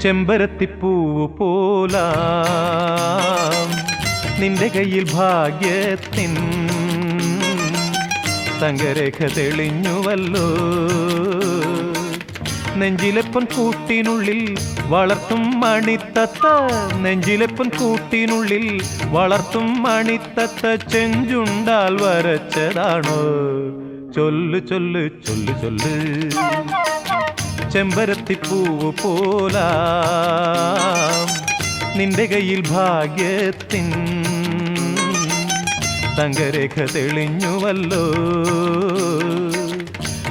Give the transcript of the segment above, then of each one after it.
ചെമ്പരത്തിപ്പൂവ് പോലാം നിന്റെ കയ്യിൽ ഭാഗ്യത്തിൻ തങ്കരേഖ തെളിഞ്ഞുവല്ലോ. നെഞ്ചിലെപ്പൻ കൂട്ടിനുള്ളിൽ വളർത്തും മണിത്തത്ത, നെഞ്ചിലെപ്പൻ കൂട്ടിനുള്ളിൽ വളർത്തും മണിത്തത്ത ചെഞ്ചുണ്ടാൽ വരച്ചതാണോ? ചൊല്ല് ചൊല്ല് ചൊല്ല് ചൊല്ല്. ചെമ്പരത്തിപ്പൂവ് പോലാം നിന്റെ കയ്യിൽ ഭാഗ്യത്തിൻ തങ്കരേഖ തെളിഞ്ഞുവല്ലോ.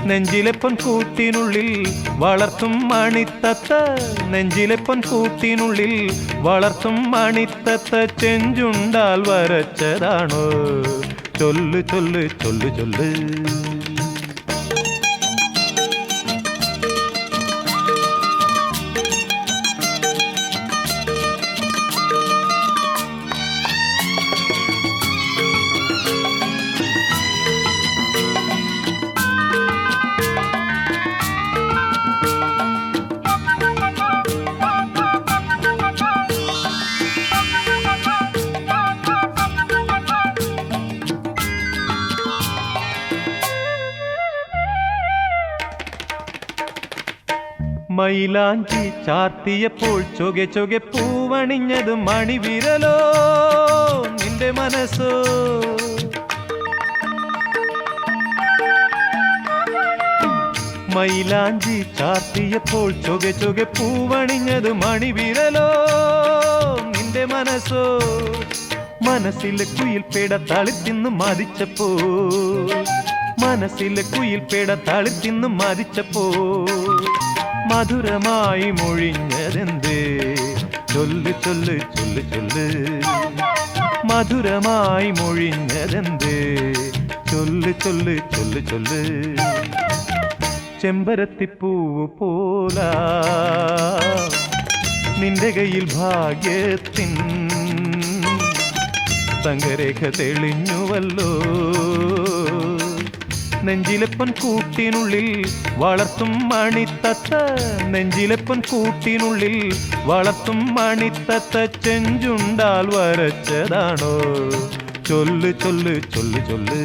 നെഞ്ചിലെപ്പൻ കൂട്ടിനുള്ളിൽ വളർത്തും മണിത്തത്ത, നെഞ്ചിലെപ്പൻ കൂട്ടിനുള്ളിൽ വളർത്തും മണിത്തത്ത ചെഞ്ചുണ്ടാൽ വരച്ചതാണോ? ചൊല്ല് ചൊല്ല് ചൊല്ല് ചൊല്ല്. മൈലാഞ്ചി ചാർത്തിയപ്പോൾ ചൊകെ ചൊകെ പൂവണിഞ്ഞത് മണിവിരലോ നിന്റെ മനസ്സോ? മൈലാഞ്ചി ചാർത്തിയപ്പോൾ ചൊകെ ചൊകെ പൂവണിഞ്ഞത് മണിവിരലോ നിന്റെ മനസ്സോ? മനസ്സിലെ കുയിൽ പേട തളിത്തിന്ന് മതിച്ചപ്പോ, മനസ്സിലെ കുയിൽ പേട തളിത്തിന്ന് മതിച്ചപ്പോ മധുരമായി മൊഴിഞ്ഞതെന്തേ? ചൊല്ല് ചൊല്ല് ചൊല്ല് ചൊല്ല്. മധുരമായി മൊഴിഞ്ഞതെന്തേ? ചൊല്ല് ചൊല്ല് ചൊല്ല് ചൊല്ല്. ചെമ്പരത്തിപ്പൂവ് പോലാ നിന്റെ കയ്യിൽ ഭാഗ്യത്തിൻ തങ്കരേഖ തെളിഞ്ഞുവല്ലോ. നെഞ്ചിലെപ്പൻ കൂട്ടിനുള്ളിൽ വളർത്തും മണിത്തത്ത, നെഞ്ചിലെപ്പൻ കൂട്ടിനുള്ളിൽ വളർത്തും മണിത്തത്ത ചെഞ്ചുണ്ടാൽ വരച്ചതാണോ? ചൊല്ല് ചൊല്ല് ചൊല്ല് ചൊല്ല്.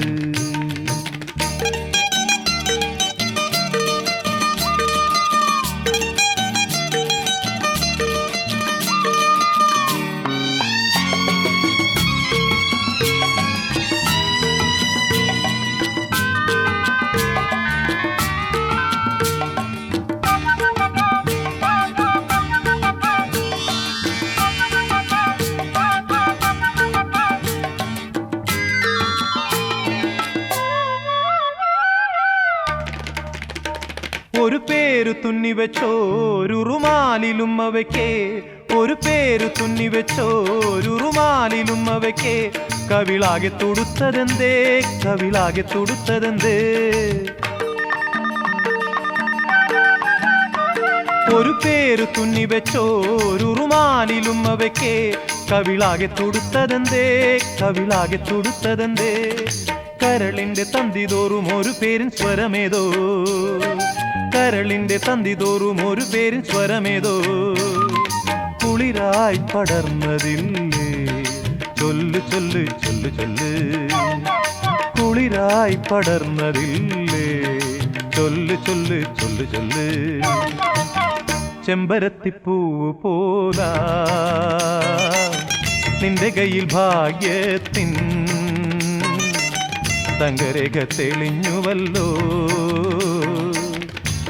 ഒരു പേരു തുന്നിവെച്ചോരുമാലിലും അവയ്ക്കേ, ഒരു പേരു തുന്നിവെച്ചോരുമാലിലും അവയ്ക്കേ കവിളാകെ തുടുത്തതെന്തേ? കവിളാകെ തുടുത്തതെന്തേ? ഒരു പേരു തുന്നിവെച്ചോരുമാലിലും അവയ്ക്കേ കവിളാകെ തുടുത്തതെന്തേ? കവിളാകെ തുടുത്തതെന്തേ? കരളിന്റെ തന്തിതോറും ഒരു പേരിൻ സ്വരമേതോ, കരളിന്റെ തന്തിതോറും ഒരു പേരിൻ സ്വരമേതോ കുളിരായി പടർന്നതില്ലേ? ചൊല്ല് ചൊല്ല് ചൊല്ല് ചൊല്ല്. കുളിരായി പടർന്നതില്ലേ? ചൊല്ല് ചൊല്ല് ചൊല്ല് ചൊല്ല്. ചെമ്പരത്തിപ്പൂവ് പോലാ നിന്റെ കയ്യിൽ ഭാഗ്യത്തിൻ തങ്കരേഖ തെളിഞ്ഞുവല്ലോ.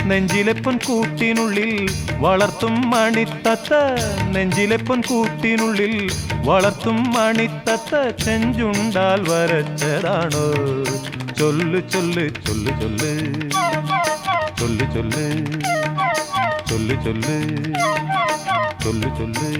നെഞ്ചിലെപ്പൻ കൂട്ടിനുള്ളിൽ വളർത്തും മണിത്തത്ത, നെഞ്ചിലെപ്പൻ കൂട്ടിനുള്ളിൽ വളർത്തും മണിത്തത്ത ചെഞ്ചുണ്ടാൽ വരച്ചതാണോ? ചൊല്ല് ചൊല്ല് ചൊല്ല് ചൊല്ല്. ചൊല്ല് ചൊല്ല് ചൊല്ല് ചൊല്ല് ചൊല്ല് ചൊല്ല്.